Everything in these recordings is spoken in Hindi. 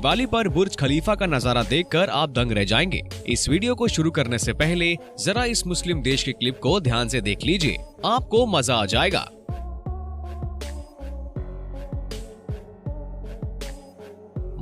दिवाली पर बुर्ज खलीफा का नजारा देखकर आप दंग रह जाएंगे। इस वीडियो को शुरू करने से पहले जरा इस मुस्लिम देश के क्लिप को ध्यान से देख लीजिए, आपको मजा आ जाएगा।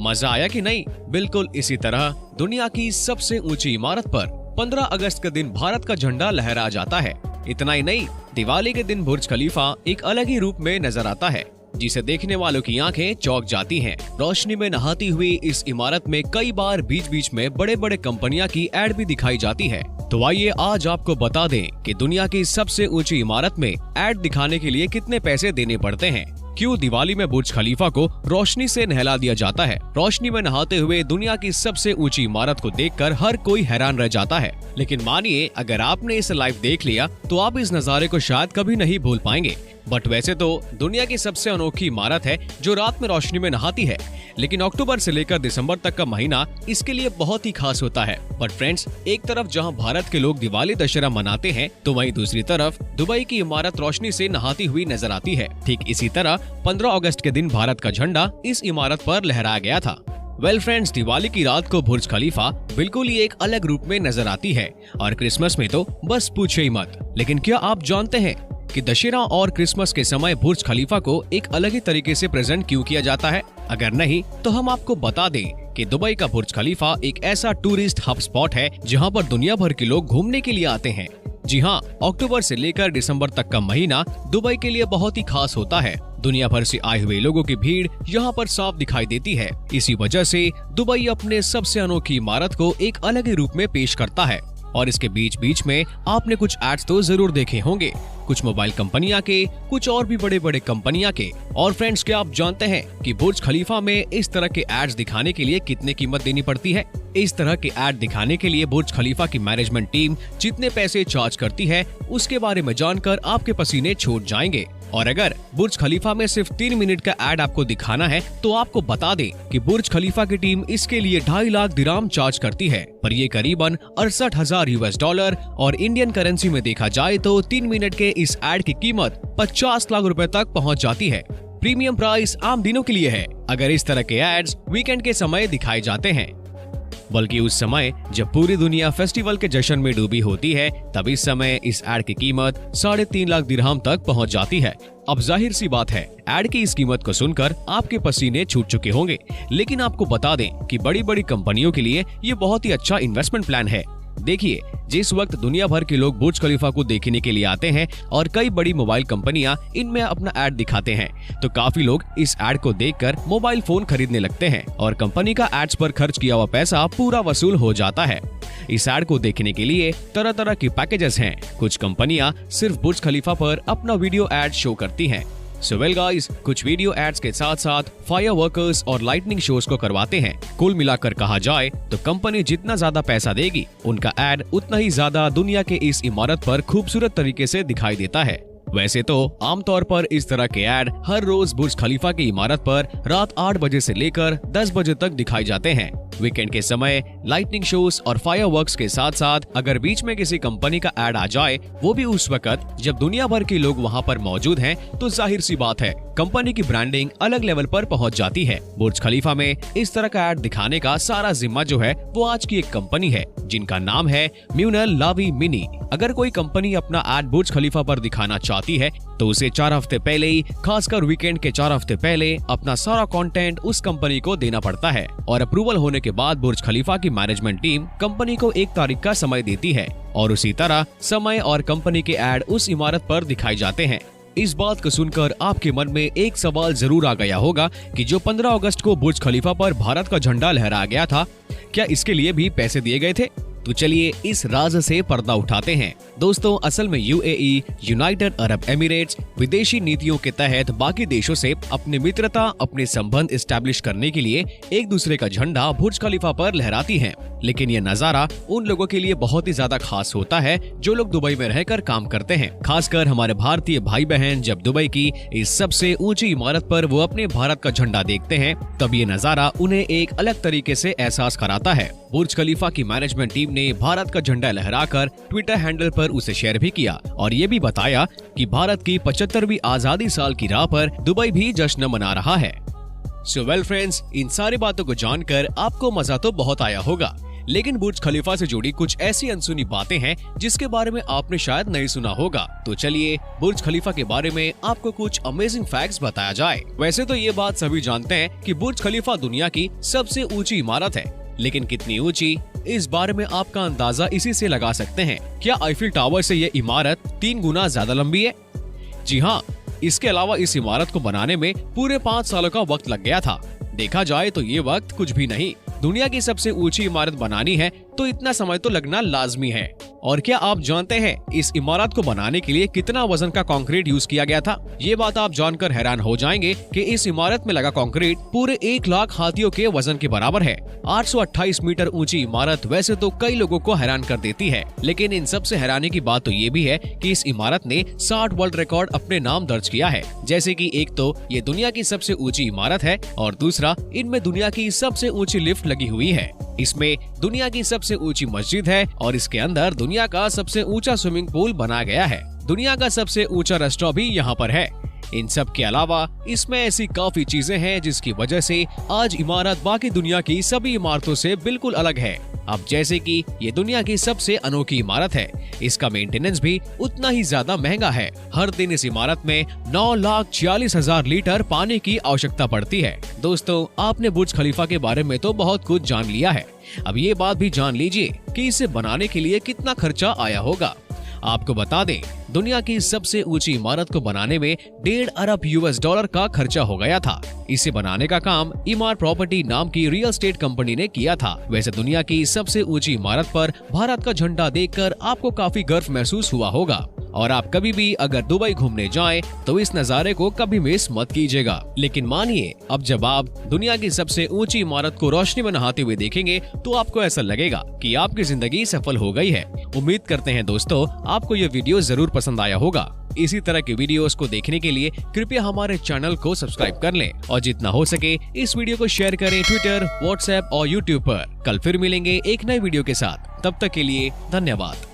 मजा आया कि नहीं? बिल्कुल इसी तरह दुनिया की सबसे ऊंची इमारत पर 15 अगस्त के दिन भारत का झंडा लहरा जाता है। इतना ही नहीं, दिवाली के दिन बुर्ज खलीफा एक अलग ही रूप में नजर आता है, जिसे देखने वालों की आंखें चौंक जाती हैं। रोशनी में नहाती हुई इस इमारत में कई बार बीच बीच में बड़े बड़े कंपनियां की एड भी दिखाई जाती है। तो आइए आज आपको बता दें कि दुनिया की सबसे ऊंची इमारत में एड दिखाने के लिए कितने पैसे देने पड़ते हैं। क्यों दिवाली में बुर्ज खलीफा को रोशनी से नहला दिया जाता है। रोशनी में नहाते हुए दुनिया की सबसे ऊंची इमारत को देखकर हर कोई हैरान रह जाता है। लेकिन मानिए, अगर आपने इसे लाइव देख लिया तो आप इस नजारे को शायद कभी नहीं भूल पाएंगे। बट वैसे तो दुनिया की सबसे अनोखी इमारत है जो रात में रोशनी में नहाती है, लेकिन अक्टूबर से लेकर दिसंबर तक का महीना इसके लिए बहुत ही खास होता है। बट फ्रेंड्स, एक तरफ जहां भारत के लोग दिवाली दशहरा मनाते हैं, तो वहीं दूसरी तरफ दुबई की इमारत रोशनी से नहाती हुई नजर आती है। ठीक इसी तरह 15 अगस्त के दिन भारत का झंडा इस इमारत पर लहराया गया था। वेल फ्रेंड्स, दिवाली की रात को बुर्ज खलीफा बिल्कुल ही एक अलग रूप में नजर आती है, और क्रिसमस में तो बस पूछे ही मत। लेकिन क्या आप जानते हैं कि दशहरा और क्रिसमस के समय बुर्ज खलीफा को एक अलग ही तरीके से प्रेजेंट क्यों किया जाता है? अगर नहीं तो हम आपको बता दें कि दुबई का बुर्ज खलीफा एक ऐसा टूरिस्ट हब स्पॉट है जहां पर दुनिया भर के लोग घूमने के लिए आते हैं। जी हाँ, अक्टूबर से लेकर दिसंबर तक का महीना दुबई के लिए बहुत ही खास होता है। दुनिया भर से आए हुए लोगों की भीड़ यहाँ पर साफ दिखाई देती है। इसी वजह से दुबई अपने सबसे अनोखी इमारत को एक अलग ही रूप में पेश करता है। और इसके बीच बीच में आपने कुछ एड्स तो जरूर देखे होंगे, कुछ मोबाइल कंपनियां के, कुछ और भी बड़े बड़े कंपनियां के। और फ्रेंड्स, क्या आप जानते हैं कि बुर्ज खलीफा में इस तरह के एड्स दिखाने के लिए कितने कीमत देनी पड़ती है? इस तरह के एड दिखाने के लिए बुर्ज खलीफा की मैनेजमेंट टीम जितने पैसे चार्ज करती है, उसके बारे में जानकर आपके पसीने छूट जाएंगे। और अगर बुर्ज खलीफा में सिर्फ 3 मिनट का एड आपको दिखाना है, तो आपको बता दें कि बुर्ज खलीफा की टीम इसके लिए 2.5 लाख दिराम चार्ज करती है, पर ये करीबन 68,000 US$, और इंडियन करेंसी में देखा जाए तो 3 मिनट के इस एड की कीमत 50 लाख रुपए तक पहुंच जाती है। प्रीमियम प्राइस आम दिनों के लिए है, अगर इस तरह के एड्स वीकेंड के समय दिखाए जाते हैं। बल्कि उस समय जब पूरी दुनिया फेस्टिवल के जश्न में डूबी होती है, तब इस समय इस एड की कीमत 3.5 लाख दिरहम तक पहुंच जाती है। अब जाहिर सी बात है, एड की इस कीमत को सुनकर आपके पसीने छूट चुके होंगे। लेकिन आपको बता दें कि बड़ी बड़ी कंपनियों के लिए ये बहुत ही अच्छा इन्वेस्टमेंट प्लान है। देखिए, जिस वक्त दुनिया भर के लोग बुर्ज खलीफा को देखने के लिए आते हैं और कई बड़ी मोबाइल कंपनियां इनमें अपना ऐड दिखाते हैं, तो काफी लोग इस ऐड को देखकर मोबाइल फोन खरीदने लगते हैं और कंपनी का एड्स पर खर्च किया हुआ पैसा पूरा वसूल हो जाता है। इस ऐड को देखने के लिए तरह तरह के पैकेजेस हैं। कुछ कंपनियां सिर्फ बुर्ज खलीफा पर अपना वीडियो ऐड शो करती हैं। सो वेल गाइस, कुछ वीडियो एड्स के साथ साथ फायर वर्कर्स और लाइटनिंग शोज को करवाते हैं। कुल मिलाकर कहा जाए तो कंपनी जितना ज्यादा पैसा देगी, उनका एड उतना ही ज्यादा दुनिया के इस इमारत पर खूबसूरत तरीके से दिखाई देता है। वैसे तो आमतौर पर इस तरह के ऐड हर रोज बुर्ज खलीफा की इमारत पर रात 8 बजे से लेकर 10 बजे तक दिखाई जाते हैं। वीकेंड के समय लाइटनिंग शोज और फायरवर्क्स के साथ साथ अगर बीच में किसी कंपनी का ऐड आ जाए, वो भी उस वक्त जब दुनिया भर के लोग वहां पर मौजूद हैं, तो जाहिर सी बात है कंपनी की ब्रांडिंग अलग लेवल पर पहुंच जाती है। बुर्ज खलीफा में इस तरह का ऐड दिखाने का सारा जिम्मा जो है वो आज की एक कंपनी है जिनका नाम है म्यूनल लावी मिनी। अगर कोई कंपनी अपना ऐड बुर्ज खलीफा पर दिखाना चाहती है तो उसे 4 हफ्ते पहले ही, खासकर वीकेंड के 4 हफ्ते पहले अपना सारा कंटेंट उस कंपनी को देना पड़ता है। और अप्रूवल होने के बाद बुर्ज खलीफा की मैनेजमेंट टीम कंपनी को 1 तारीख का समय देती है और उसी तरह समय और कंपनी के ऐड उस इमारत पर दिखाए जाते हैं। इस बात को सुनकर आपके मन में एक सवाल जरूर आ गया होगा कि जो 15 अगस्त को बुर्ज खलीफा पर भारत का झंडा लहराया गया था, क्या इसके लिए भी पैसे दिए गए थे? तो चलिए इस राज से पर्दा उठाते हैं। दोस्तों, असल में यूएई, यूनाइटेड अरब एमिरेट्स विदेशी नीतियों के तहत बाकी देशों से अपनी मित्रता, अपने संबंध एस्टैब्लिश करने के लिए एक दूसरे का झंडा बुर्ज खलीफा पर लहराती हैं। लेकिन ये नजारा उन लोगों के लिए बहुत ही ज्यादा खास होता है जो लोग दुबई में रहकर काम करते हैं। खासकर हमारे भारतीय भाई बहन जब दुबई की इस सबसे ऊंची इमारत पर वो अपने भारत का झंडा देखते हैं, तब ये नजारा उन्हें एक अलग तरीके से एहसास कराता है। बुर्ज खलीफा की मैनेजमेंट टीम ने भारत का झंडा लहराकर ट्विटर हैंडल पर उसे शेयर भी किया और ये भी बताया कि भारत की 75वीं आजादी साल की राह पर दुबई भी जश्न मना रहा है। सो वेल फ्रेंड्स, इन सारी बातों को जानकर आपको मजा तो बहुत आया होगा, लेकिन बुर्ज खलीफा से जुड़ी कुछ ऐसी अनसुनी बातें हैं जिसके बारे में आपने शायद नहीं सुना होगा। तो चलिए बुर्ज खलीफा के बारे में आपको कुछ अमेजिंग फैक्ट्स बताया जाए। वैसे तो ये बात सभी जानते हैं कि बुर्ज खलीफा दुनिया की सबसे ऊंची इमारत है, लेकिन कितनी ऊंची, इस बारे में आपका अंदाजा इसी से लगा सकते हैं। क्या आईफिल टावर से ये इमारत 3 गुना ज्यादा लंबी है? जी हाँ, इसके अलावा इस इमारत को बनाने में पूरे 5 सालों का वक्त लग गया था। देखा जाए तो ये वक्त कुछ भी नहीं। दुनिया की सबसे ऊंची इमारत बनानी है तो इतना समय तो लगना लाजमी है। और क्या आप जानते हैं इस इमारत को बनाने के लिए कितना वजन का कंक्रीट यूज किया गया था? ये बात आप जानकर हैरान हो जाएंगे कि इस इमारत में लगा कंक्रीट पूरे 1 लाख हाथियों के वजन के बराबर है। 828 मीटर ऊंची इमारत वैसे तो कई लोगों को हैरान कर देती है, लेकिन इन सबसे हैरानी की बात तो ये भी है कि इस इमारत ने 60 वर्ल्ड रिकॉर्ड अपने नाम दर्ज किया है। जैसे कि एक तो ये दुनिया की सबसे ऊंची इमारत है और दूसरा इनमें दुनिया की सबसे ऊंची लिफ्ट लगी हुई है। इसमें दुनिया की सबसे ऊंची मस्जिद है और इसके अंदर दुनिया का सबसे ऊंचा स्विमिंग पूल बनाया गया है। दुनिया का सबसे ऊंचा रेस्टोरेंट भी यहाँ पर है। इन सब के अलावा इसमें ऐसी काफी चीजें हैं जिसकी वजह से आज इमारत बाकी दुनिया की सभी इमारतों से बिल्कुल अलग है। अब जैसे कि ये दुनिया की सबसे अनोखी इमारत है, इसका मेंटेनेंस भी उतना ही ज्यादा महंगा है। हर दिन इस इमारत में 9,46,000 लीटर पानी की आवश्यकता पड़ती है। दोस्तों, आपने बुर्ज खलीफा के बारे में तो बहुत कुछ जान लिया है, अब ये बात भी जान लीजिए कि इसे बनाने के लिए कितना खर्चा आया होगा। आपको बता दें, दुनिया की सबसे ऊंची इमारत को बनाने में 1.5 अरब US का खर्चा हो गया था। इसे बनाने का काम इमार प्रॉपर्टी नाम की रियल एस्टेट कंपनी ने किया था। वैसे दुनिया की सबसे ऊंची इमारत पर भारत का झंडा देखकर आपको काफी गर्व महसूस हुआ होगा। और आप कभी भी अगर दुबई घूमने जाएं तो इस नज़ारे को कभी मिस मत कीजिएगा। लेकिन मानिए, अब जब आप दुनिया की सबसे ऊंची इमारत को रोशनी में नहाते हुए देखेंगे तो आपको ऐसा लगेगा कि आपकी जिंदगी सफल हो गई है। उम्मीद करते हैं दोस्तों आपको ये वीडियो जरूर पसंद आया होगा। इसी तरह के वीडियोस को देखने के लिए कृपया हमारे चैनल को सब्सक्राइब कर लें और जितना हो सके इस वीडियो को शेयर करें ट्विटर, व्हाट्सएप और यूट्यूब पर। कल फिर मिलेंगे एक नए वीडियो के साथ, तब तक के लिए धन्यवाद।